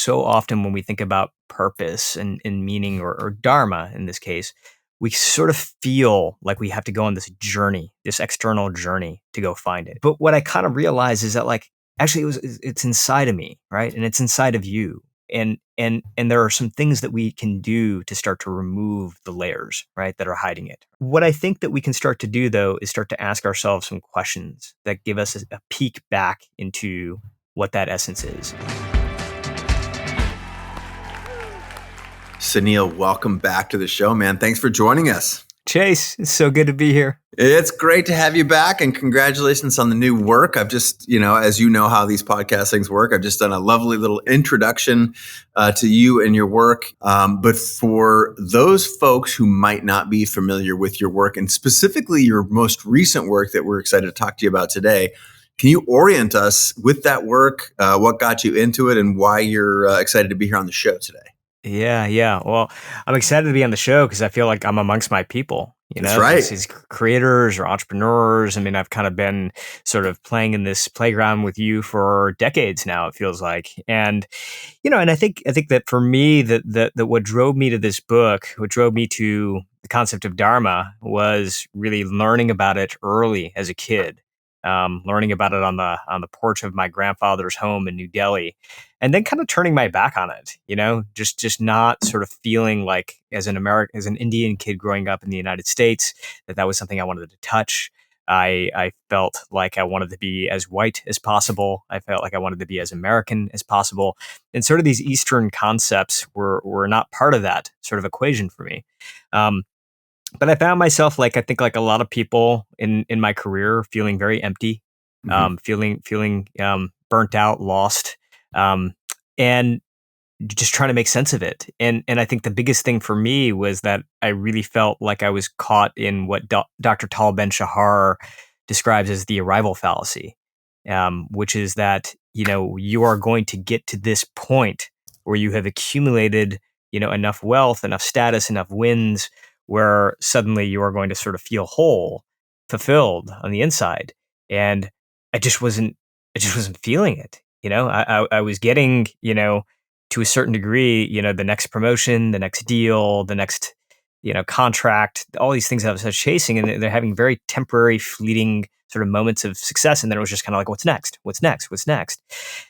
so often when we think about purpose and meaning or dharma in this case, we sort of feel like we have to go on this journey, this external journey to go find it. But what I kind of realized is that like actually it's inside of me, right? And it's inside of you. And there are some things that we can do to start to remove the layers, right, that are hiding it. What I think that we can start to do though is start to ask ourselves some questions that give us a peek back into what that essence is. Suneel, welcome back to the show, man. Thanks for joining us. Chase, it's so good to be here. It's great to have you back, and congratulations on the new work. I've just, as you know how these podcast things work, I've just done a lovely little introduction to you and your work. But for those folks who might not be familiar with your work, and specifically your most recent work that we're excited to talk to you about today, can you orient us with that work, what got you into it, and why you're excited to be here on the show today? Yeah. Well, I'm excited to be on the show because I feel like I'm amongst my people. That's right. These creators or entrepreneurs. I mean, I've kind of been sort of playing in this playground with you for decades now, it feels like. And, and I think that for me, that what drove me to this book, what drove me to the concept of Dharma was really learning about it early as a kid. Learning about it on the porch of my grandfather's home in New Delhi, and then kind of turning my back on it, just not sort of feeling like as an Indian kid growing up in the United States, that was something I wanted to touch. I felt like I wanted to be as white as possible. I felt like I wanted to be as American as possible. And sort of these Eastern concepts were not part of that sort of equation for me. But I found myself, I think like a lot of people in my career, feeling very empty, feeling burnt out, lost, and just trying to make sense of it. And I think the biggest thing for me was that I really felt like I was caught in what Dr. Tal Ben-Shahar describes as the arrival fallacy, which is that, you are going to get to this point where you have accumulated, enough wealth, enough status, enough wins, where suddenly you are going to sort of feel whole, fulfilled on the inside. And I just wasn't feeling it. I was getting, to a certain degree, the next promotion, the next deal, the next, contract, all these things I was chasing, and they're having very temporary, fleeting sort of moments of success. And then it was just kind of like, what's next? What's next? What's next?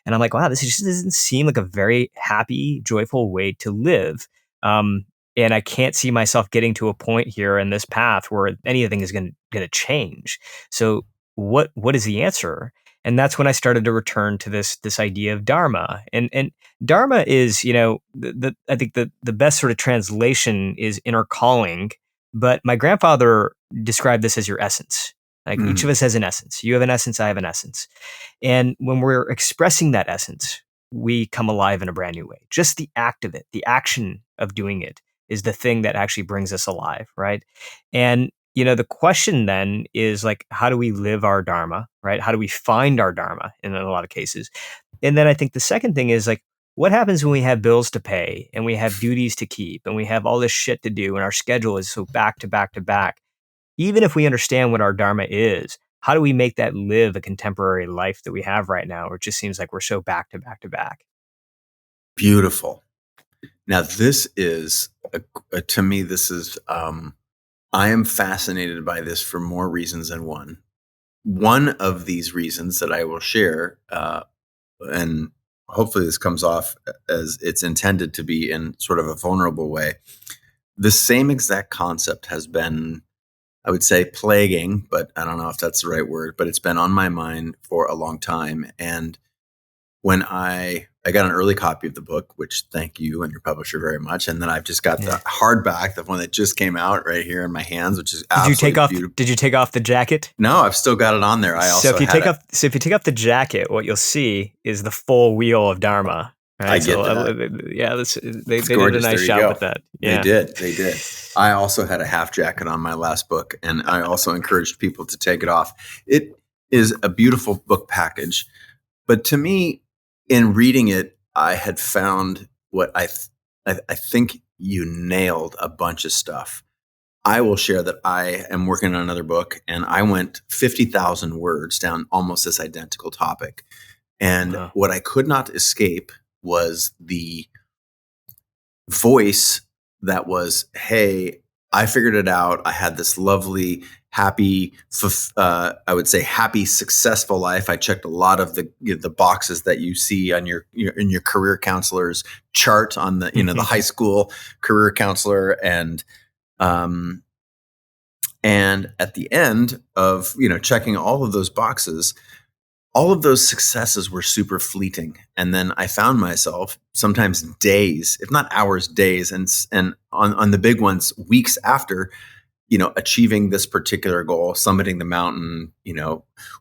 And I'm like, wow, this just doesn't seem like a very happy, joyful way to live. And I can't see myself getting to a point here in this path where anything is going to change. So what is the answer? And that's when I started to return to this idea of Dharma. And Dharma is, I think the best sort of translation is inner calling. But my grandfather described this as your essence. Like each of us has an essence. You have an essence, I have an essence. And when we're expressing that essence, we come alive in a brand new way. Just the act of it, the action of doing it, is the thing that actually brings us alive, right? And, the question then is like, how do we live our Dharma, right? How do we find our Dharma in a lot of cases? And then I think the second thing is like, what happens when we have bills to pay and we have duties to keep and we have all this shit to do and our schedule is so back to back to back? Even if we understand what our Dharma is, how do we make that live a contemporary life that we have right now, where it just seems like we're so back to back to back? Beautiful. Now, this is, to me, I am fascinated by this for more reasons than one. One of these reasons that I will share, and hopefully this comes off as it's intended to be in sort of a vulnerable way. The same exact concept has been, I would say, plaguing, but I don't know if that's the right word, but it's been on my mind for a long time. And when I got an early copy of the book, which thank you and your publisher very much. And then I've just got the hardback, the one that just came out right here in my hands, which is absolutely beautiful. Did you take off the jacket? No, I've still got it on there. So if you take off the jacket, what you'll see is the full wheel of Dharma. Right? I get that. Yeah, they did a nice job with that. Yeah. They did. I also had a half jacket on my last book, and I also encouraged people to take it off. It is a beautiful book package, but to me, in reading it, I had found what I think you nailed a bunch of stuff. I will share that I am working on another book, and I went 50,000 words down almost this identical topic. And what I could not escape was the voice that was, hey, I figured it out. I had this lovely, happy, I would say happy, successful life. I checked a lot of the boxes that you see on in your career counselor's chart on the, the high school career counselor. Um, and at the end of, checking all of those boxes, all of those successes were super fleeting. And then I found myself sometimes days, if not hours, days, and on the big ones, weeks after, achieving this particular goal, summiting the mountain,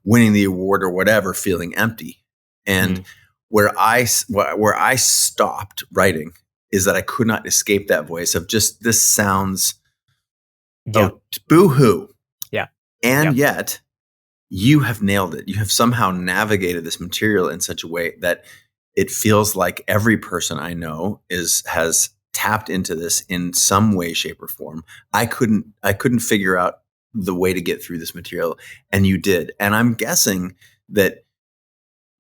winning the award or whatever, feeling empty. And where I stopped writing is that I could not escape that voice of just, this sounds, boo-hoo. Yeah. And yet you have nailed it. You have somehow navigated this material in such a way that it feels like every person I know has tapped into this in some way, shape, or form. I couldn't figure out the way to get through this material, and you did. And I'm guessing that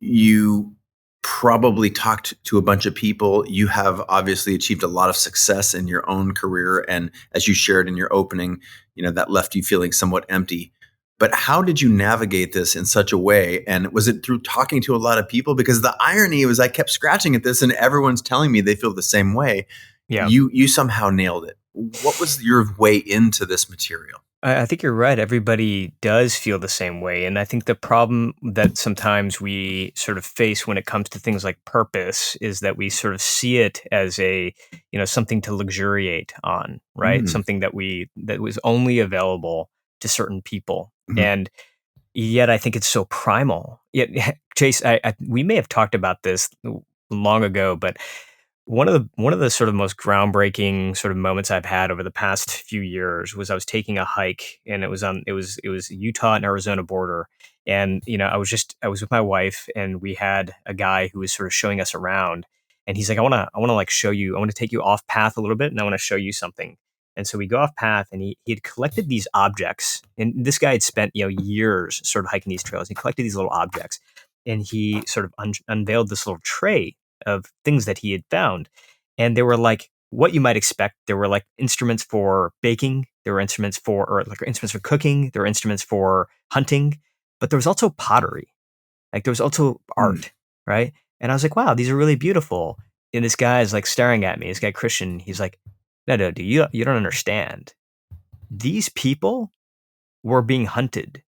you probably talked to a bunch of people. You have obviously achieved a lot of success in your own career, and as you shared in your opening, that left you feeling somewhat empty. But how did you navigate this in such a way? And was it through talking to a lot of people? Because the irony was I kept scratching at this and everyone's telling me they feel the same way. Yeah. You somehow nailed it. What was your way into this material? I think you're right. Everybody does feel the same way. And I think the problem that sometimes we sort of face when it comes to things like purpose is that we sort of see it as something to luxuriate on, right? Something that was only available to certain people. And yet I think it's so primal. Yet, Chase, we may have talked about this long ago, but one of the sort of most groundbreaking sort of moments I've had over the past few years was I was taking a hike, and it was Utah and Arizona border. And I was with my wife, and we had a guy who was sort of showing us around, and he's like, I want to like show you, I want to take you off path a little bit, and I want to show you something. And so we go off path, and he had collected these objects, and this guy had spent years sort of hiking these trails. He collected these little objects, and he sort of unveiled this little tray of things that he had found. And they were like what you might expect. There were like instruments for baking, there were instruments for cooking, there were instruments for hunting, but there was also pottery. Like there was also art, right? And I was like, wow, these are really beautiful. And this guy is like staring at me, this guy Christian, he's like, no, dude, you don't understand. These people were being hunted.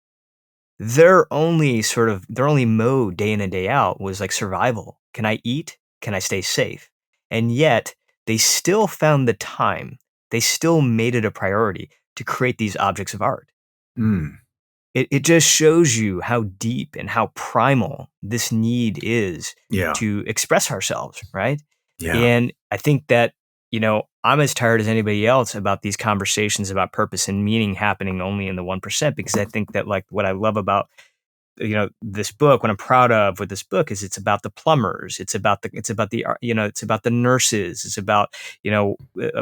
Their only mode day in and day out was like survival. Can I eat? Can I stay safe? And yet they still found the time. They still made it a priority to create these objects of art. It just shows you how deep and how primal this need is to express ourselves, right? Yeah. And I think that, I'm as tired as anybody else about these conversations about purpose and meaning happening only in the 1%, because I think that like what I love about this book, what I'm proud of with this book is it's about the plumbers, it's about the it's about the nurses, it's about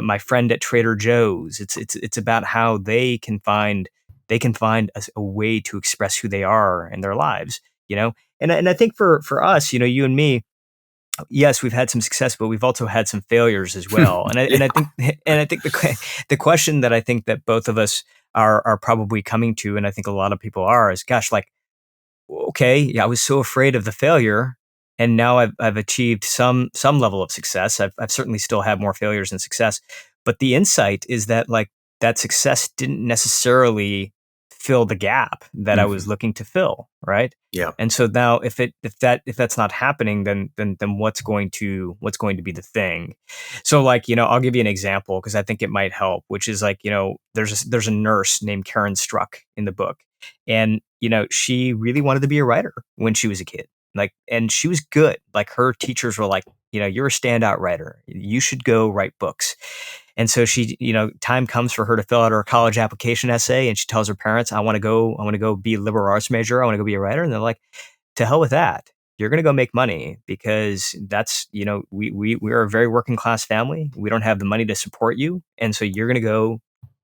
my friend at Trader Joe's, it's about how they can find a way to express who they are in their lives, and I think for us, you and me, yes, we've had some success, but we've also had some failures as well. And I think the question that I think that both of us are probably coming to, and I think a lot of people are, is, gosh, like, okay, yeah, I was so afraid of the failure, and now I've achieved some level of success. I've certainly still had more failures than success, but the insight is that like that success didn't necessarily fill the gap that I was looking to fill, right? Yeah. And so now if that's not happening, then what's going to be the thing? So like, I'll give you an example because I think it might help, which is like, there's a nurse named Karen Struck in the book. And, she really wanted to be a writer when she was a kid. Like, and she was good. Like her teachers were like, you're a standout writer. You should go write books. And so she, time comes for her to fill out her college application essay, and she tells her parents, I want to go be a liberal arts major. I want to go be a writer. And they're like, to hell with that. You're going to go make money because that's, we're a very working class family. We don't have the money to support you. And so you're going to go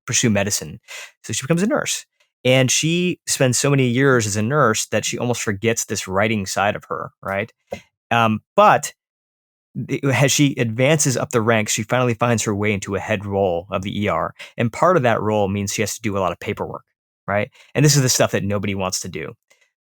pursue medicine. So she becomes a nurse. And she spends so many years as a nurse that she almost forgets this writing side of her, right? But as she advances up the ranks, she finally finds her way into a head role of the ER. And part of that role means she has to do a lot of paperwork, right? And this is the stuff that nobody wants to do.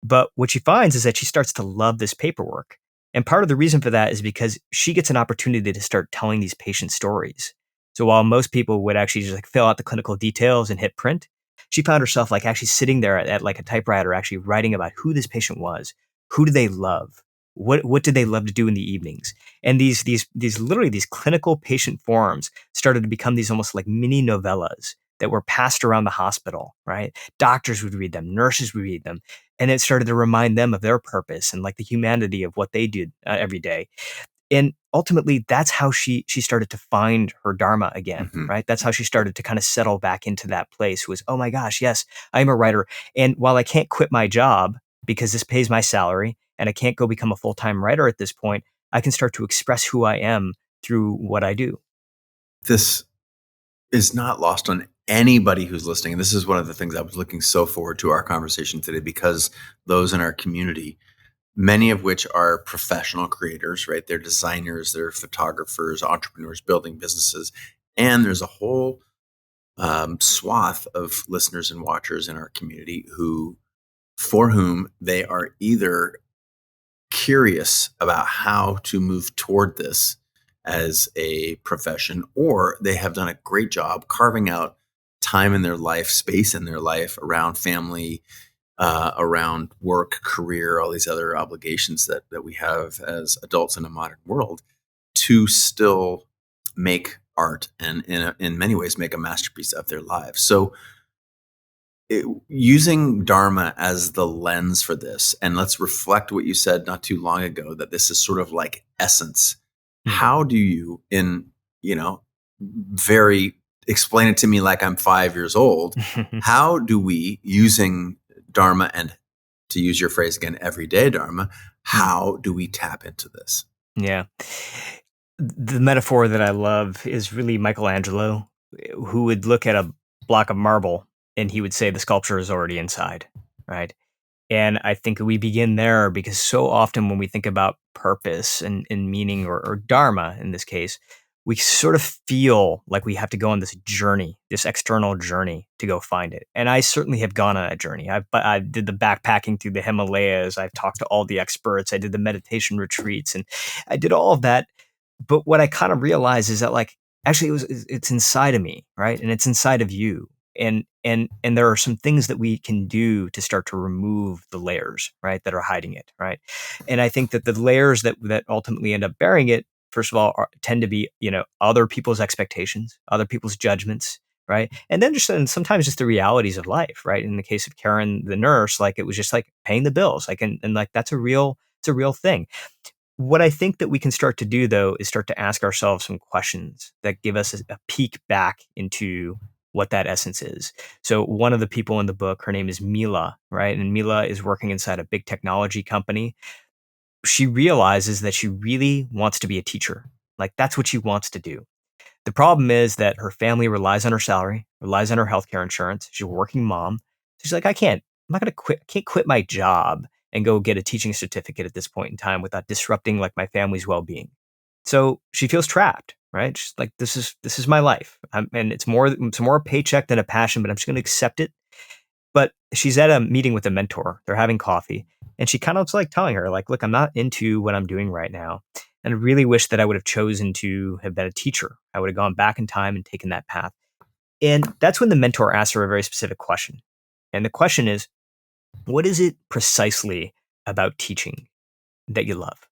But what she finds is that she starts to love this paperwork. And part of the reason for that is because she gets an opportunity to start telling these patient stories. So while most people would actually just like fill out the clinical details and hit print, she found herself like actually sitting there at like a typewriter, actually writing about who this patient was, who do they love, what did they love to do in the evenings, and these literally these clinical patient forums started to become these almost like mini novellas that were passed around the hospital. Right, doctors would read them, nurses would read them, and it started to remind them of their purpose and like the humanity of what they did every day. And ultimately, that's how she started to find her dharma again, Mhm. right? That's how she started to kind of settle back into that place was, oh my gosh, yes, I'm a writer. And while I can't quit my job because this pays my salary and I can't go become a full-time writer at this point, I can start to express who I am through what I do. This is not lost on anybody who's listening. And this is one of the things I was looking so forward to our conversation today, because those in our community, many of which are professional creators, right? They're designers, they're photographers, entrepreneurs building businesses. And there's a whole swath of listeners and watchers in our community for whom they are either curious about how to move toward this as a profession, or they have done a great job carving out time in their life, space in their life around family, around work, career, all these other obligations that we have as adults in a modern world, to still make art and in many ways make a masterpiece of their lives. So using Dharma as the lens for this, and let's reflect what you said not too long ago, that this is sort of like essence. Mhm. How do you, in, very, explain it to me like I'm 5 years old, how do we, using Dharma and, to use your phrase again, everyday Dharma, how do we tap into this? Yeah. The metaphor that I love is really Michelangelo, who would look at a block of marble and he would say the sculpture is already inside, right? And I think we begin there because so often when we think about purpose and meaning or dharma in this case, we sort of feel like we have to go on this journey, this external journey to go find it. And I certainly have gone on a journey. I did the backpacking through the Himalayas. I've talked to all the experts. I did the meditation retreats and I did all of that. But what I kind of realized is that like actually it's inside of me, right? And it's inside of you. And there are some things that we can do to start to remove the layers, right, that are hiding it, right? And I think that the layers that ultimately end up bearing it, first of all, tend to be other people's expectations, other people's judgments, right? And then and sometimes just the realities of life, right? In the case of Karen, the nurse, like it was just like paying the bills, like and like that's it's a real thing. What I think that we can start to do, though, is start to ask ourselves some questions that give us a peek back into what that essence is. So, one of the people in the book, her name is Mila, right? And Mila is working inside a big technology company. She realizes that she really wants to be a teacher. Like, that's what she wants to do. The problem is that her family relies on her salary, relies on her healthcare insurance. She's a working mom. She's like, I'm not going to quit. I can't quit my job and go get a teaching certificate at this point in time without disrupting like my family's well-being. So she feels trapped, right? She's like, this is my life. And it's more a paycheck than a passion, but I'm just going to accept it. But she's at a meeting with a mentor. They're having coffee. And she kind of was like telling her, like, look, I'm not into what I'm doing right now. And I really wish that I would have chosen to have been a teacher. I would have gone back in time and taken that path. And that's when the mentor asks her a very specific question. And the question is, what is it precisely about teaching that you love?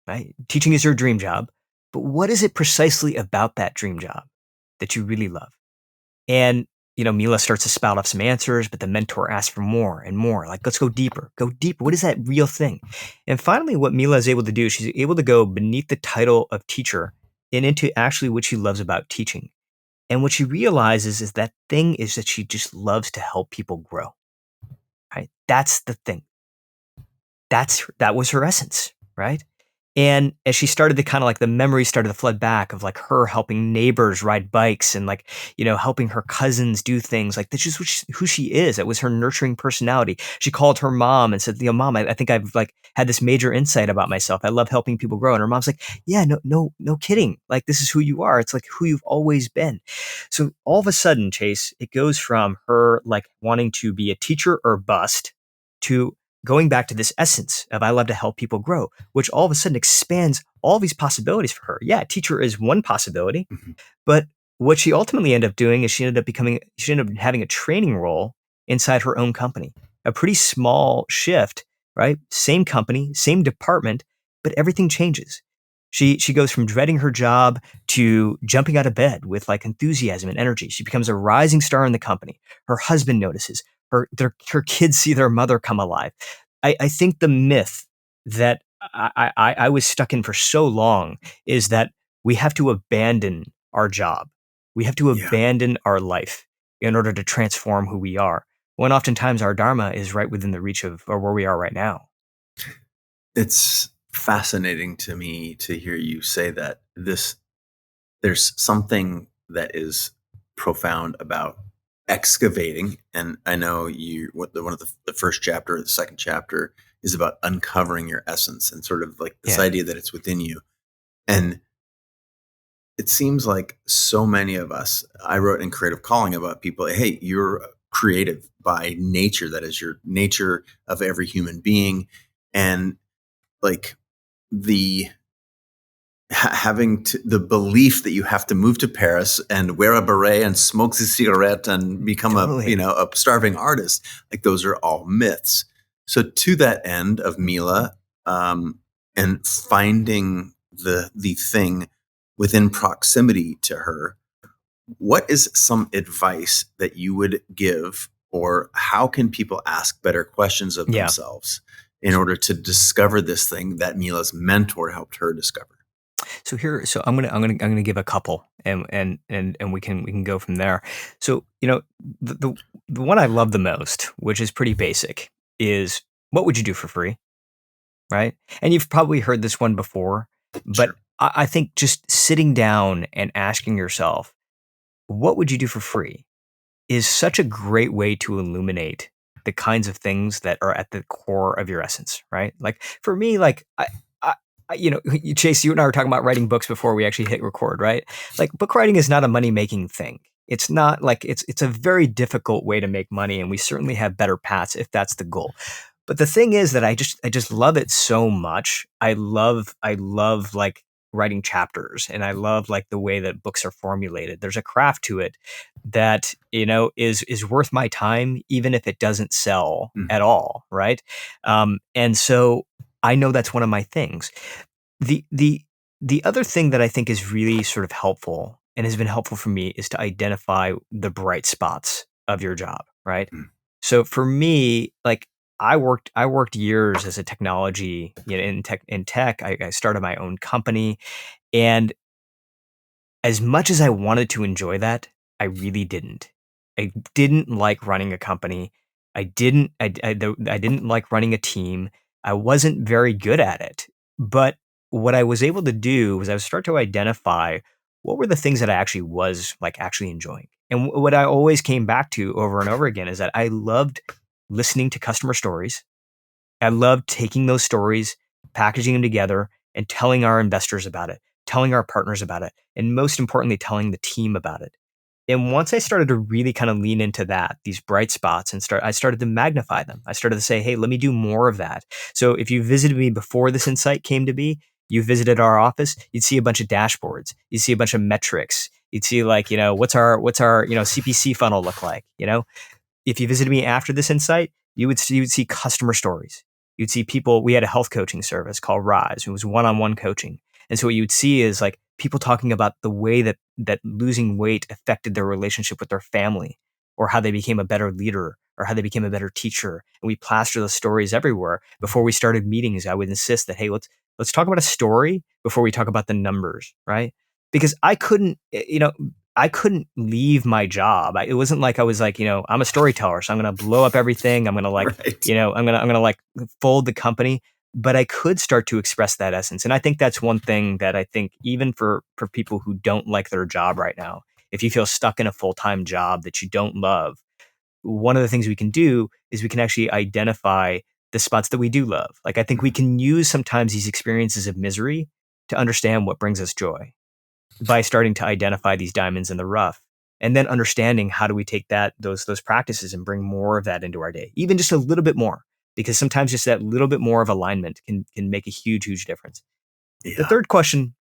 Right? Teaching is your dream job, but what is it precisely about that dream job that you really love? And Mila starts to spout off some answers, but the mentor asks for more and more. Like, let's go deeper. Go deeper. What is that real thing? And finally, what Mila is able to do, she's able to go beneath the title of teacher and into actually what she loves about teaching. And what she realizes is that thing is that she just loves to help people grow. Right? That's the thing. That was her essence, right? And as she started to kind of like the memories started to flood back of like her helping neighbors ride bikes and like, helping her cousins do things like that's just who she is. That was her nurturing personality. She called her mom and said, Mom, I think I've like had this major insight about myself. I love helping people grow. And her mom's like, yeah, no kidding. Like, this is who you are. It's like who you've always been. So all of a sudden, Chase, it goes from her like wanting to be a teacher or bust to going back to this essence of I love to help people grow, which all of a sudden expands all these possibilities for her. Yeah, teacher is one possibility, Mhm. but what she ultimately ended up doing is she ended up having a training role inside her own company. A pretty small shift, right? Same company, same department, but everything changes. She goes from dreading her job to jumping out of bed with like enthusiasm and energy. She becomes a rising star in the company. Her husband notices. Her kids see their mother come alive. I think the myth that I was stuck in for so long is that we have to abandon our job. We have to Yeah. abandon our life in order to transform who we are. When oftentimes our Dharma is right within the reach of or where we are right now. It's fascinating to me to hear you say that there's something that is profound about excavating. And I know one of the first chapter, the second chapter is about uncovering your essence and sort of like this Yeah. idea that it's within you. And it seems like so many of us, I wrote in Creative Calling about people, hey, you're creative by nature. That is your nature of every human being. And like the the belief that you have to move to Paris and wear a beret and smoke a cigarette and become Totally. a starving artist, like those are all myths. So to that end of Mila, and finding the thing within proximity to her, what is some advice that you would give, or how can people ask better questions of Yeah. themselves in order to discover this thing that Mila's mentor helped her discover? So I'm gonna give a couple, and we can go from there. So the one I love the most, which is pretty basic, is what would you do for free, right? And you've probably heard this one before, but Sure. I think just sitting down and asking yourself, what would you do for free, is such a great way to illuminate the kinds of things that are at the core of your essence, right? Like for me, like Chase, you and I were talking about writing books before we actually hit record, right? Like book writing is not a money making thing. It's not like it's a very difficult way to make money, and we certainly have better paths if that's the goal. But the thing is that I just love it so much. I love like writing chapters, and I love like the way that books are formulated. There's a craft to it that is worth my time, even if it doesn't sell Mhm. at all, right? And so I know that's one of my things. The other thing that I think is really sort of helpful and has been helpful for me is to identify the bright spots of your job, right? Mm. So for me, like I worked years as a technology, in tech. I started my own company, and as much as I wanted to enjoy that, I really didn't. I didn't like running a company. I didn't like running a team. I wasn't very good at it. But what I was able to do was I would start to identify what were the things that I actually was like actually enjoying. And what I always came back to over and over again is that I loved listening to customer stories. I love taking those stories, packaging them together, and telling our investors about it, telling our partners about it, and most importantly, telling the team about it. And once I started to really kind of lean into that, these bright spots, and I started to magnify them. I started to say, hey, let me do more of that. So if you visited me before this insight came to be, you visited our office, you'd see a bunch of dashboards, you'd see a bunch of metrics, you'd see like, what's our CPC funnel look like, if you visited me after this insight, you would see customer stories. You'd see people. We had a health coaching service called Rise. It was one-on-one coaching, and so what you would see is like people talking about the way that losing weight affected their relationship with their family, or how they became a better leader, or how they became a better teacher. And we plaster those stories everywhere. Before we started meetings, I would insist that, hey, let's talk about a story before we talk about the numbers, right? Because I couldn't leave my job. It wasn't like I was like, I'm a storyteller, so I'm going to blow up everything. I'm going to like, Right. I'm going to like fold the company. but I could start to express that essence. And I think that's one thing that I think even for people who don't like their job right now, if you feel stuck in a full-time job that you don't love, one of the things we can do is we can actually identify the spots that we do love. Like I think we can use sometimes these experiences of misery to understand what brings us joy by starting to identify these diamonds in the rough and then understanding how do we take those practices and bring more of that into our day, even just a little bit more, because sometimes just that little bit more of alignment can make a huge difference. The Yeah. third question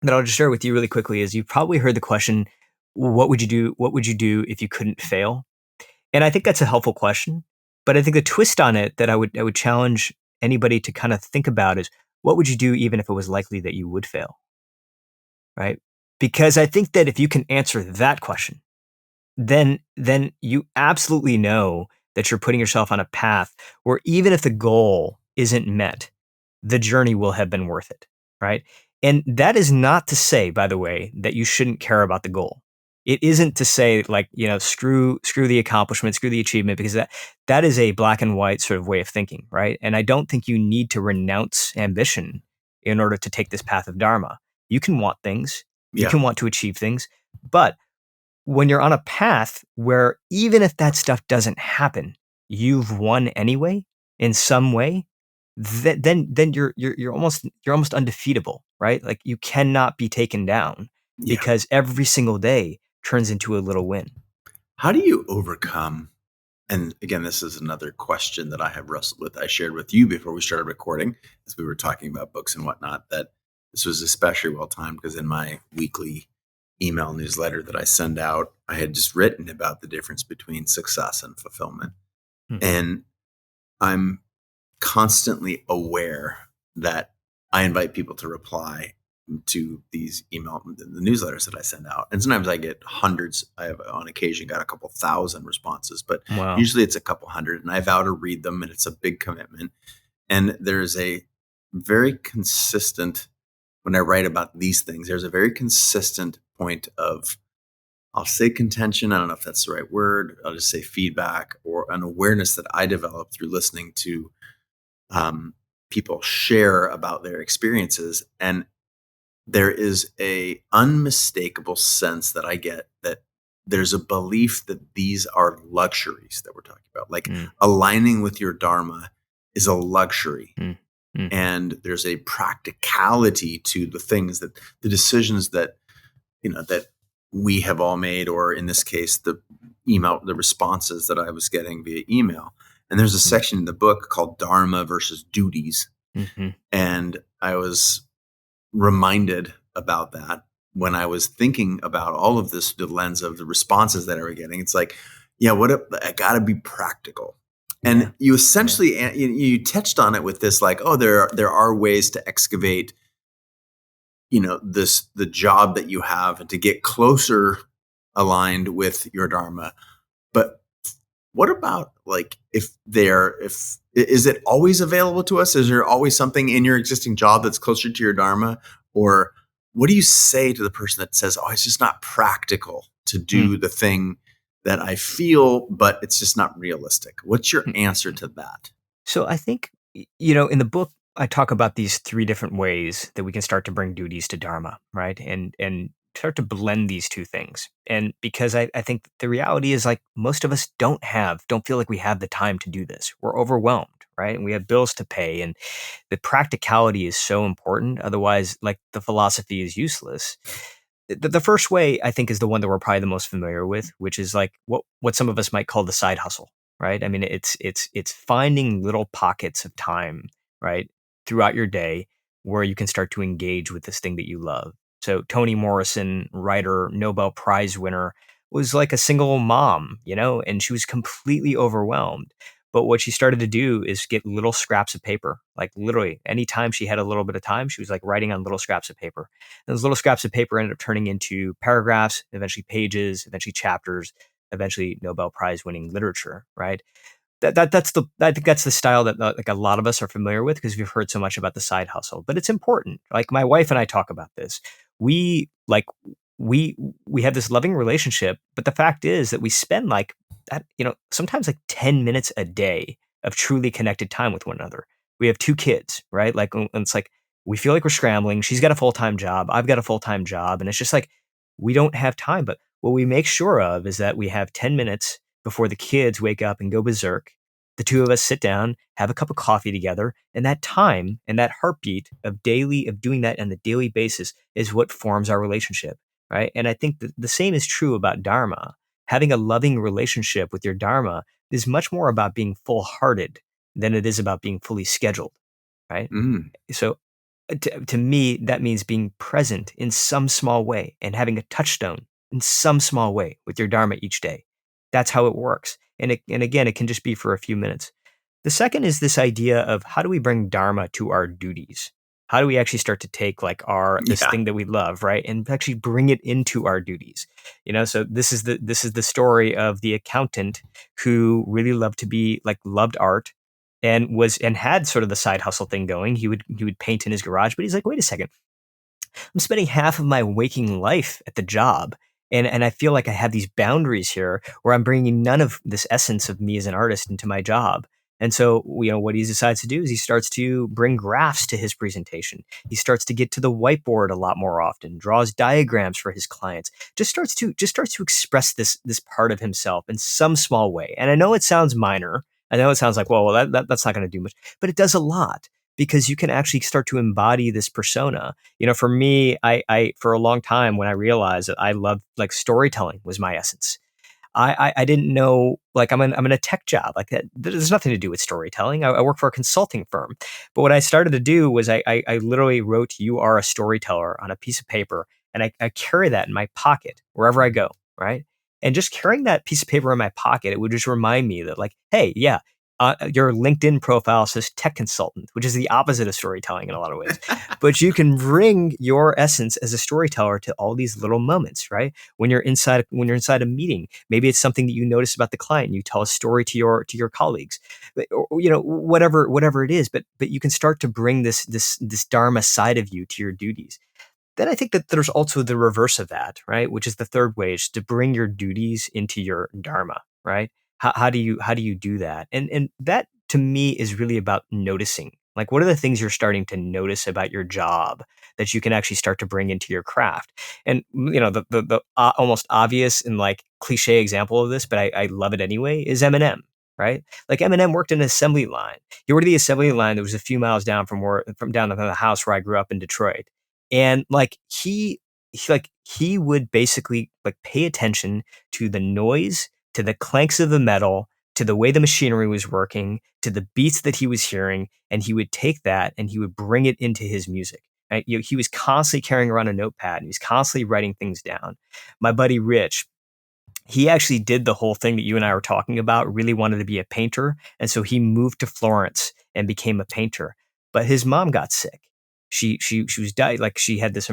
that I'll just share with you really quickly is you've probably heard the question, what would you do? What would you do if you couldn't fail? And I think that's a helpful question. But I think the twist on it that I would challenge anybody to kind of think about is what would you do even if it was likely that you would fail? Right? Because I think that if you can answer that question, then you absolutely know that you're putting yourself on a path where even if the goal isn't met, the journey will have been worth it, right? And that is not to say, by the way, that you shouldn't care about the goal. It isn't to say like, screw the accomplishment, screw the achievement, because that is a black and white sort of way of thinking, right? And I don't think you need to renounce ambition in order to take this path of Dharma. You can want things, you Yeah. can want to achieve things, but when you're on a path where even if that stuff doesn't happen, you've won anyway in some way, then you're almost undefeatable, right? Like you cannot be taken down Yeah. because every single day turns into a little win. How do you overcome? And again, this is another question that I have wrestled with. I shared with you before we started recording, as we were talking about books and whatnot, that this was especially well timed because in my weekly email newsletter that I send out, I had just written about the difference between success and fulfillment. Hmm. And I'm constantly aware that I invite people to reply to these the newsletters that I send out. And sometimes I get hundreds. I have on occasion got a couple thousand responses, but Wow. usually it's a couple hundred and I vow to read them and it's a big commitment. And there's a very consistent, when I write about these things, there's a very consistent point of, I'll say contention. I don't know if that's the right word. I'll just say feedback or an awareness that I developed through listening to people share about their experiences. And there is a unmistakable sense that I get that there's a belief that these are luxuries that we're talking about. Like Mm, aligning with your Dharma is a luxury. mm, mm, And there's a practicality to the things that the decisions that, that we have all made, or in this case, the responses that I was getting via email. And there's a mm, section in the book called Dharma versus Duties. mhm, And I was reminded about that when I was thinking about all of this, the lens of the responses that I were getting. It's like, yeah, I got to be practical. yeah, And you yeah, essentially, you touched on it with this, like, oh, there are ways to excavate, the job that you have and to get closer aligned with your Dharma. But what about like if is it always available to us? Is there always something in your existing job that's closer to your Dharma? Or what do you say to the person that says, oh, it's just not practical to mm, do the thing that I feel, but it's just not realistic? What's your mm. answer to that? So I think, in the book, I talk about these three different ways that we can start to bring duties to Dharma, right? And start to blend these two things. And because I think the reality is like most of us don't feel like we have the time to do this. We're overwhelmed, right? And we have bills to pay. And the practicality is so important. Otherwise, like the philosophy is useless. The first way I think is the one that we're probably the most familiar with, which is like what some of us might call the side hustle, right? I mean, it's finding little pockets of time, right, throughout your day where you can start to engage with this thing that you love. So Toni Morrison, writer, Nobel Prize winner, was like a single mom, and she was completely overwhelmed. But what she started to do is get little scraps of paper, like literally anytime she had a little bit of time, she was like writing on little scraps of paper. And those little scraps of paper ended up turning into paragraphs, eventually pages, eventually chapters, eventually Nobel Prize winning literature, right? I think that's the style that like a lot of us are familiar with because we've heard so much about the side hustle. But it's important. Like my wife and I talk about this. We like we we have this loving relationship, but the fact is that we spend like that, sometimes like 10 minutes a day of truly connected time with one another. We have two kids, right? Like, and it's like, we feel like we're scrambling. She's got a full-time job. I've got a full-time job. And it's just like, we don't have time. But what we make sure of is that we have 10 minutes before the kids wake up and go berserk. The two of us sit down, have a cup of coffee together, and that time and that heartbeat of doing that on the daily basis is what forms our relationship, right? And I think that the same is true about Dharma. Having a loving relationship with your Dharma is much more about being full-hearted than it is about being fully scheduled, right? Mm. So to me, that means being present in some small way and having a touchstone in some small way with your Dharma each day. That's how it works. And again, it can just be for a few minutes. The second is this idea of how do we bring Dharma to our duties? How do we actually start to take like this Yeah. thing that we love, right, and actually bring it into our duties? So this is the story of the accountant who really loved art and had sort of the side hustle thing going. He would paint in his garage, but he's like, wait a second, I'm spending half of my waking life at the job. And I feel like I have these boundaries here where I'm bringing none of this essence of me as an artist into my job. And so, what he decides to do is he starts to bring graphs to his presentation. He starts to get to the whiteboard a lot more often, draws diagrams for his clients, just starts to express this part of himself in some small way. And I know it sounds minor. I know it sounds like, well, that's not going to do much, but it does a lot because you can actually start to embody this persona. For me, I for a long time when I realized that I loved like storytelling was my essence. I didn't know, like, I'm in a tech job like that. There's nothing to do with storytelling. I work for a consulting firm, but what I started to do was I literally wrote "You are a storyteller" on a piece of paper, and I carry that in my pocket wherever I go, right? And just carrying that piece of paper in my pocket, it would just remind me that, like, hey, yeah, your LinkedIn profile says tech consultant, which is the opposite of storytelling in a lot of ways. But you can bring your essence as a storyteller to all these little moments, right? When you're inside a meeting, maybe it's something that you notice about the client, and you tell a story to your colleagues, or, whatever it is. But you can start to bring this Dharma side of you to your duties. Then I think that there's also the reverse of that, right? Which is the third way, is to bring your duties into your Dharma, right? How do you do that? And that to me is really about noticing. Like, what are the things you're starting to notice about your job that you can actually start to bring into your craft? And the almost obvious and like cliche example of this, but I love it anyway, is Eminem, right? Like, Eminem worked in an assembly line. He worked at the assembly line that was a few miles down from down to the house where I grew up in Detroit. And like he would basically like pay attention to the noise, to the clanks of the metal, to the way the machinery was working, to the beats that he was hearing, and he would take that and he would bring it into his music. Right? He was constantly carrying around a notepad and he was constantly writing things down. My buddy Rich, he actually did the whole thing that you and I were talking about, really wanted to be a painter. And so he moved to Florence and became a painter. But his mom got sick. She was died, like she had this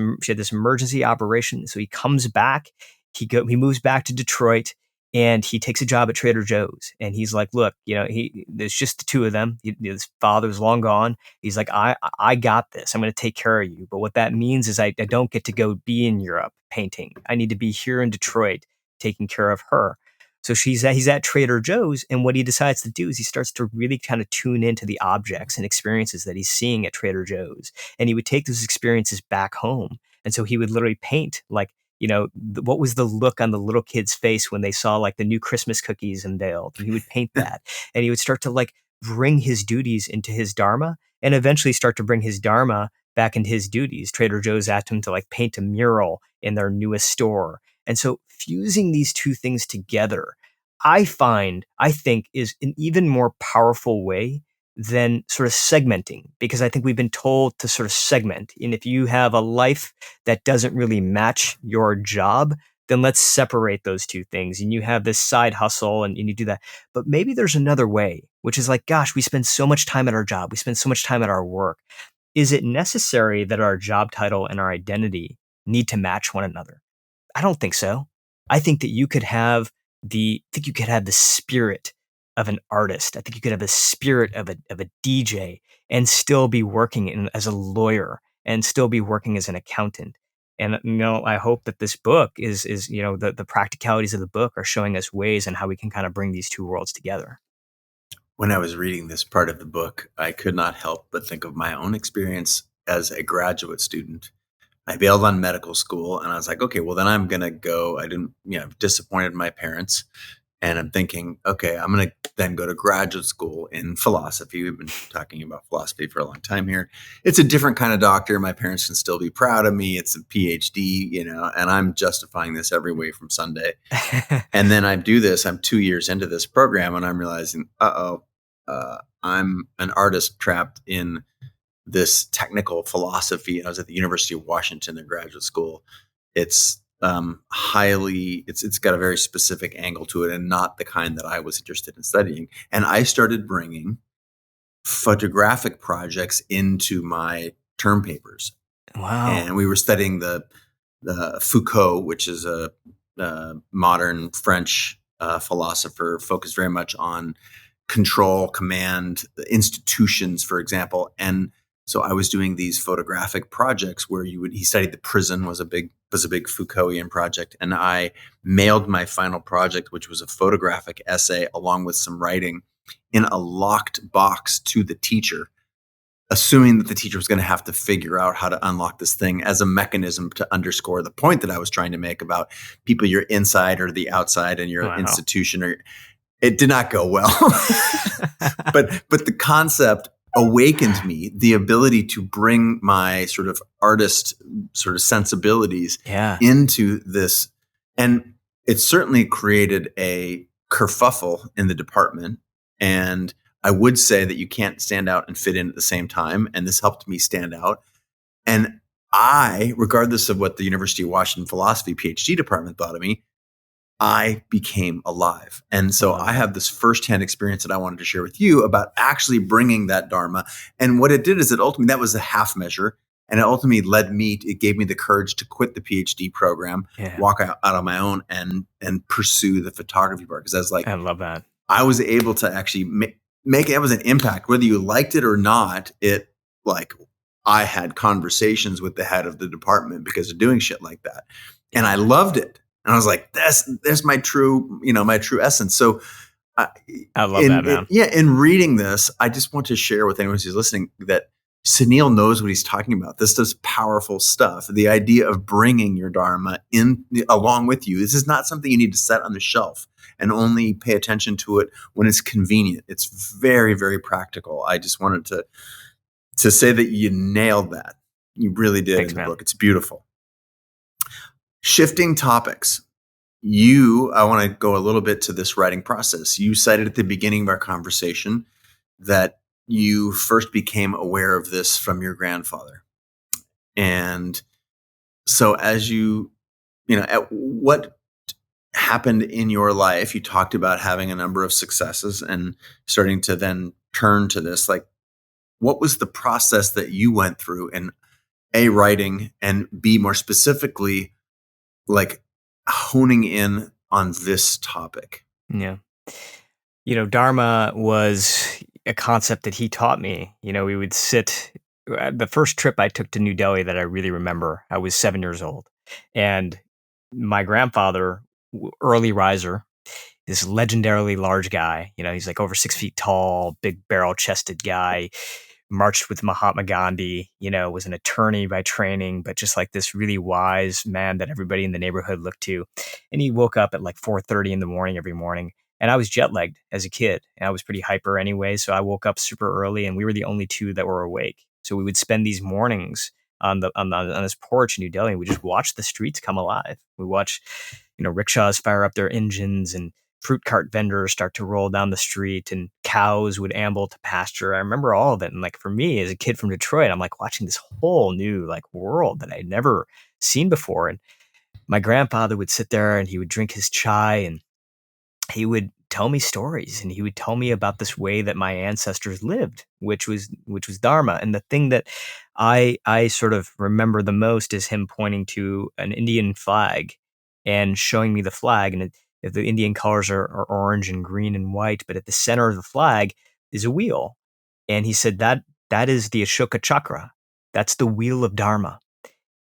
emergency operation. So he comes back, he moves back to Detroit, and he takes a job at Trader Joe's. And he's like, look, there's just the two of them. His father's long gone. He's like, I got this. I'm going to take care of you. But what that means is I don't get to go be in Europe painting. I need to be here in Detroit taking care of her. So he's at Trader Joe's, and what he decides to do is he starts to really kind of tune into the objects and experiences that he's seeing at Trader Joe's, and he would take those experiences back home. And so he would literally paint, like, what was the look on the little kid's face when they saw like the new Christmas cookies unveiled, and he would paint that, and he would start to like bring his duties into his Dharma, and eventually start to bring his Dharma back into his duties. Trader Joe's asked him to like paint a mural in their newest store. And so fusing these two things together, I think is an even more powerful way than sort of segmenting, because I think we've been told to sort of segment. And if you have a life that doesn't really match your job, then let's separate those two things. And you have this side hustle and you do that. But maybe there's another way, which is like, gosh, we spend so much time at our job. We spend so much time at our work. Is it necessary that our job title and our identity need to match one another? I don't think so. I think that you could have the spirit of an artist. I think you could have the spirit of a DJ and still be working as a lawyer and still be working as an accountant. And I hope that this book is the practicalities of the book are showing us ways on how we can kind of bring these two worlds together. When I was reading this part of the book, I could not help but think of my own experience as a graduate student. I bailed on medical school and I was like, okay, well, then I'm going to go. I didn't, disappointed my parents. And I'm thinking, okay, I'm going to then go to graduate school in philosophy. We've been talking about philosophy for a long time here. It's a different kind of doctor. My parents can still be proud of me. It's a PhD, and I'm justifying this every way from Sunday. And then I do this. I'm 2 years into this program and I'm realizing, I'm an artist trapped in this technical philosophy. I was at the University of Washington in graduate school. It's it's got a very specific angle to it and not the kind that I was interested in studying. And I started bringing photographic projects into my term papers. Wow. And we were studying the Foucault, which is a modern French philosopher focused very much on control, command, institutions, for example. And so I was doing these photographic projects where he studied the prison was a big Foucaultian project. And I mailed my final project, which was a photographic essay along with some writing, in a locked box to the teacher, assuming that the teacher was going to have to figure out how to unlock this thing as a mechanism to underscore the point that I was trying to make about people, you're inside or the outside and your Wow. institution. Or it did not go well. but the concept awakened me, the ability to bring my sort of artist sort of sensibilities into this. And it certainly created a kerfuffle in the department. And I would say that you can't stand out and fit in at the same time. And this helped me stand out. And I, regardless of what the University of Washington philosophy PhD department thought of me, I became alive. And so I have this firsthand experience that I wanted to share with you about actually bringing that Dharma. And what it did is that was a half measure. And it ultimately it gave me the courage to quit the PhD program, walk out on my own and pursue the photography part. Because I was like, I love that. I was able to actually make it was an impact, whether you liked it or not. I had conversations with the head of the department because of doing shit like that. And I loved it. And I was like, that's my true essence. So I love that, man. In reading this, I just want to share with anyone who's listening that Suneel knows what he's talking about. This is powerful stuff. The idea of bringing your Dharma along with you. This is not something you need to set on the shelf and only pay attention to it when it's convenient. It's very, very practical. I just wanted to say that you nailed that. You really did. Thanks, in the man. book. It's beautiful. Shifting topics. I want to go a little bit to this writing process. You cited at the beginning of our conversation that you first became aware of this from your grandfather. And so as at what happened in your life, you talked about having a number of successes and starting to then turn to this. Like, what was the process that you went through in A, writing, and B, more specifically, like honing in on this topic? Yeah. Dharma was a concept that he taught me. We would sit, the first trip I took to New Delhi that I really remember, I was 7 years old. And my grandfather, early riser, this legendarily large guy, he's like over 6 feet tall, big barrel chested guy, marched with Mahatma Gandhi, was an attorney by training, but just like this really wise man that everybody in the neighborhood looked to. And he woke up at like 4:30 in the morning every morning. And I was jet lagged as a kid. And I was pretty hyper anyway. So I woke up super early and we were the only two that were awake. So we would spend these mornings on this porch in New Delhi and we just watch the streets come alive. We watch, rickshaws fire up their engines and fruit cart vendors start to roll down the street and cows would amble to pasture. I remember all of it. And like for me as a kid from Detroit, I'm like watching this whole new like world that I'd never seen before. And my grandfather would sit there and he would drink his chai and he would tell me stories and he would tell me about this way that my ancestors lived, which was Dharma. And the thing that I sort of remember the most is him pointing to an Indian flag and showing me the flag. And the Indian colors are orange and green and white, but at the center of the flag is a wheel. And he said that is the Ashoka chakra. That's the wheel of Dharma.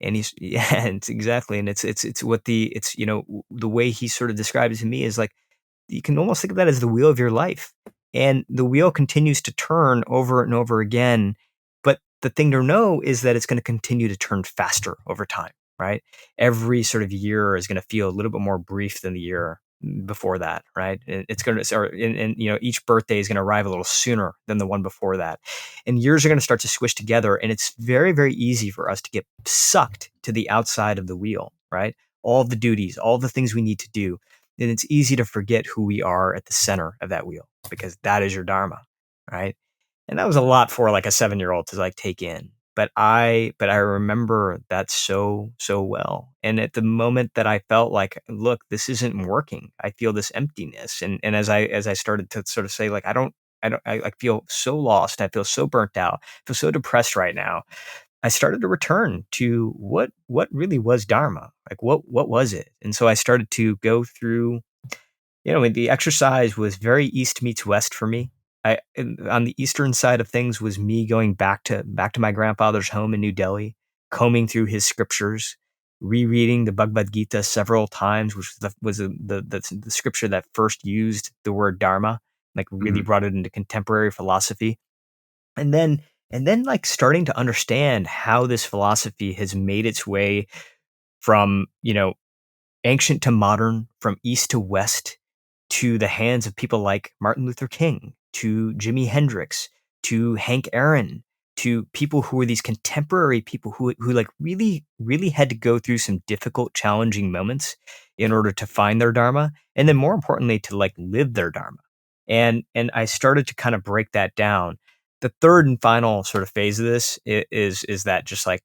And it's exactly. And it's the way he sort of describes it to me is like, you can almost think of that as the wheel of your life. And the wheel continues to turn over and over again. But the thing to know is that it's going to continue to turn faster over time, right? Every sort of year is going to feel a little bit more brief than the year before that, right? It's going to, and each birthday is going to arrive a little sooner than the one before that. And years are going to start to squish together. And it's very, very easy for us to get sucked to the outside of the wheel, right? All the duties, all the things we need to do. And it's easy to forget who we are at the center of that wheel, because that is your Dharma, right? And that was a lot for like a 7-year-old to like take in. But I remember that so well. And at the moment that I felt like, look, this isn't working, I feel this emptiness. And as I started to sort of say, like, I like feel so lost, I feel so burnt out, I feel so depressed right now. I started to return to what really was Dharma. Like, what was it? And so I started to go through, the exercise was very east meets west for me. On the eastern side of things was me going back to my grandfather's home in New Delhi, combing through his scriptures, rereading the Bhagavad Gita several times, which was the scripture that first used the word Dharma, like really Mhm. brought it into contemporary philosophy. And then like starting to understand how this philosophy has made its way from, ancient to modern, from east to west, to the hands of people like Martin Luther King, to Jimi Hendrix, to Hank Aaron, to people who were these contemporary people who like really, really had to go through some difficult, challenging moments in order to find their Dharma. And then more importantly, to like live their Dharma. And I started to kind of break that down. The third and final sort of phase of this is that just like,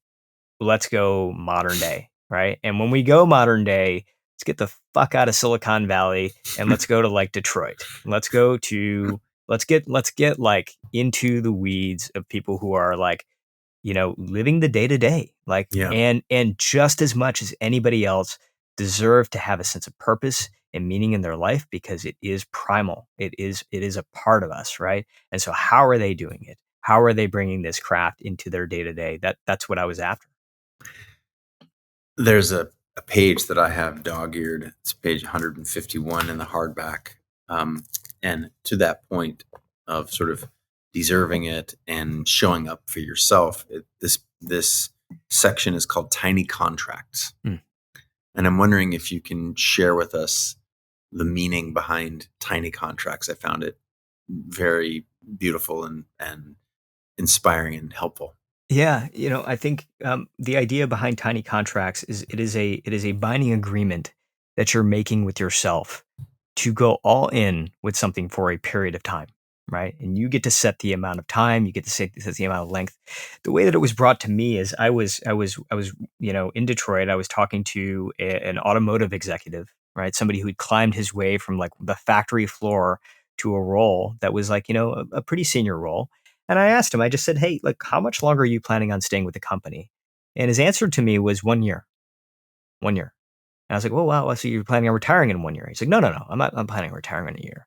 let's go modern day, right? And when we go modern day, let's get the fuck out of Silicon Valley and let's go to like Detroit. Let's get like into the weeds of people who are like, living the day to day, like, Yeah. and just as much as anybody else deserve to have a sense of purpose and meaning in their life, because it is primal. It is a part of us, right? And so how are they doing it? How are they bringing this craft into their day to day? That's what I was after. There's a page that I have dog-eared. It's page 151 in the hardback. And to that point of sort of deserving it and showing up for yourself, this section is called Tiny Contracts. Mm. And I'm wondering if you can share with us the meaning behind tiny contracts. I found it very beautiful and inspiring and helpful. Yeah, I think the idea behind tiny contracts is it is a binding agreement that you're making with yourself to go all in with something for a period of time, right? And you get to set the amount of time, you get to set the amount of length. The way that it was brought to me is I was in Detroit. I was talking to an automotive executive, right? Somebody who had climbed his way from like the factory floor to a role that was like a pretty senior role. And I asked him, I just said, "Hey, like, how much longer are you planning on staying with the company?" And his answer to me was 1 year, 1 year. And I was like, "Well, wow, so you're planning on retiring in 1 year?" He's like, "No, no, no, I'm planning on retiring in a year."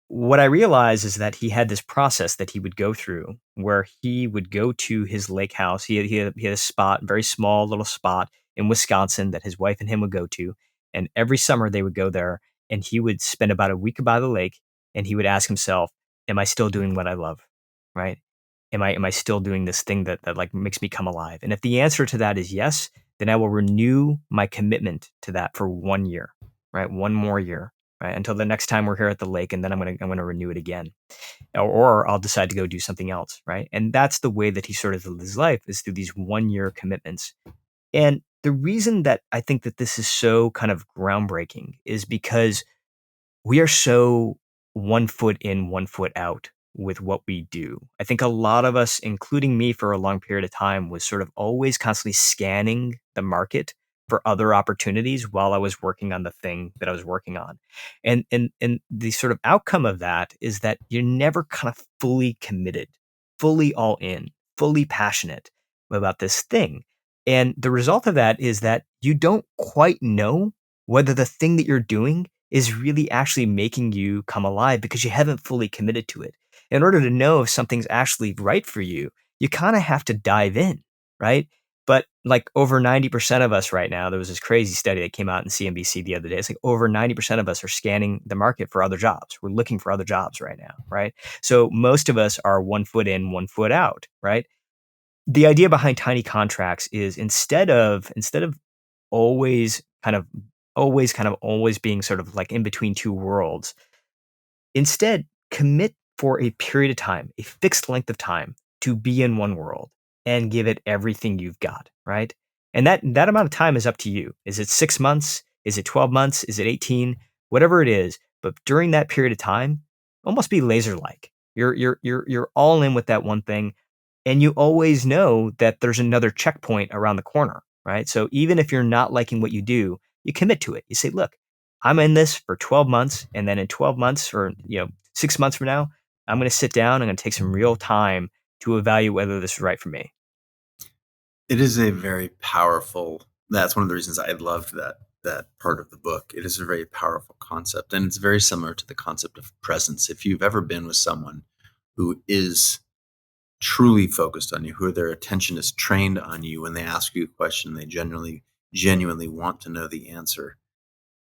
What I realized is that he had this process that he would go through where he would go to his lake house. He had a spot, very small little spot in Wisconsin that his wife and him would go to. And every summer they would go there and he would spend about a week by the lake and he would ask himself, am I still doing what I love? Right? Am I still doing this thing that like makes me come alive? And if the answer to that is yes, then I will renew my commitment to that for 1 year, right? One more year, right? Until the next time we're here at the lake, and then I'm gonna renew it again, or I'll decide to go do something else, right? And that's the way that he sort of lived his life, is through these 1 year commitments. And the reason that I think that this is so kind of groundbreaking is because we are so 1 foot in, 1 foot out with what we do. I think a lot of us, including me for a long period of time, was sort of always constantly scanning the market for other opportunities while I was working on the thing that I was working on. And the sort of outcome of that is that you're never kind of fully committed, fully all in, fully passionate about this thing. And the result of that is that you don't quite know whether the thing that you're doing is really actually making you come alive, because you haven't fully committed to it. In order to know if something's actually right for you, you kind of have to dive in, right? But like over 90% of us right now, there was this crazy study that came out in CNBC the other day. It's like over 90% of us are scanning the market for other jobs. We're looking for other jobs right now, right? So most of us are 1 foot in, 1 foot out, right? The idea behind tiny contracts is instead of always kind of always being sort of like in between two worlds, instead commit for a period of time, a fixed length of time to be in one world and give it everything you've got, right? And that amount of time is up to you. Is it 6 months? Is it 12 months? Is it 18? Whatever it is, but during that period of time, almost be laser like. You're all in with that one thing, and you always know that there's another checkpoint around the corner, right? So even if you're not liking what you do, you commit to it. You say, look, I'm in this for 12 months, and then in 12 months or 6 months from now, I'm going to sit down. I'm going to take some real time to evaluate whether this is right for me. It is a very powerful. That's one of the reasons I loved that part of the book. It is a very powerful concept, and it's very similar to the concept of presence. If you've ever been with someone who is truly focused on you, who their attention is trained on you, when they ask you a question, they genuinely want to know the answer.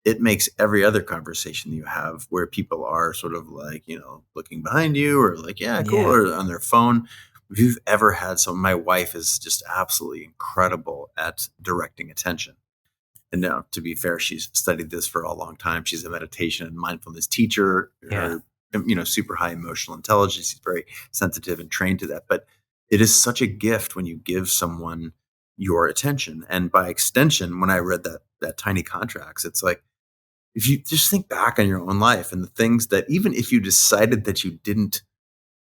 It makes every other conversation you have where people are sort of like, looking behind you or like, yeah, cool, Yeah. or on their phone. If you've ever had my wife is just absolutely incredible at directing attention. And now, to be fair, she's studied this for a long time. She's a meditation and mindfulness teacher. Yeah. Her, super high emotional intelligence. She's very sensitive and trained to that. But it is such a gift when you give someone your attention. And by extension, when I read that Tiny Contracts, it's like, if you just think back on your own life and the things that, even if you decided that you didn't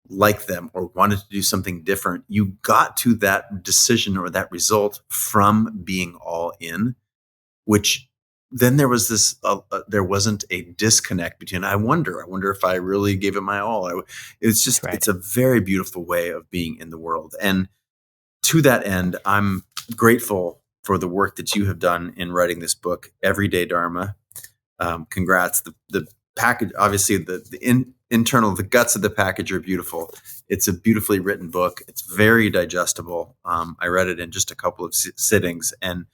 like them or wanted to do something different, you got to that decision or that result from being all in, which then there was there wasn't a disconnect between, I wonder if I really gave it my all. That's right. It's a very beautiful way of being in the world. And to that end, I'm grateful for the work that you have done in writing this book, Everyday Dharma. Congrats. The package, obviously the internal, the guts of the package are beautiful. It's a beautifully written book. It's very digestible. I read it in just a couple of sittings, and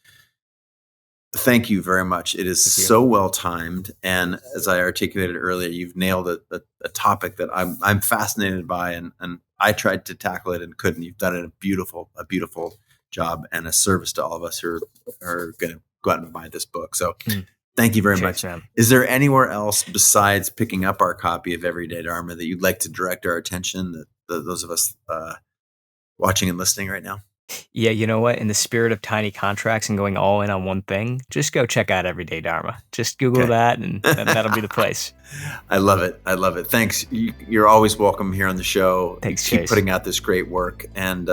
thank you very much. It is so well timed. And as I articulated earlier, you've nailed a topic that I'm fascinated by, and I tried to tackle it and couldn't. You've done it a beautiful job and a service to all of us who are going to go out and buy this book. So thank you very much. Man. Is there anywhere else besides picking up our copy of Everyday Dharma that you'd like to direct our attention, that those of us watching and listening right now? Yeah, you know what? In the spirit of tiny contracts and going all in on one thing, just go check out Everyday Dharma. Just Google that, and that'll be the place. I love it. Thanks. You're always welcome here on the show. Thanks, Keep Chase. putting out this great work. And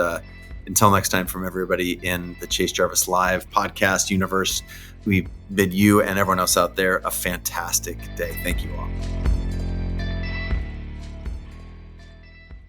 until next time, from everybody in the Chase Jarvis Live podcast universe, we bid you and everyone else out there a fantastic day. Thank you all.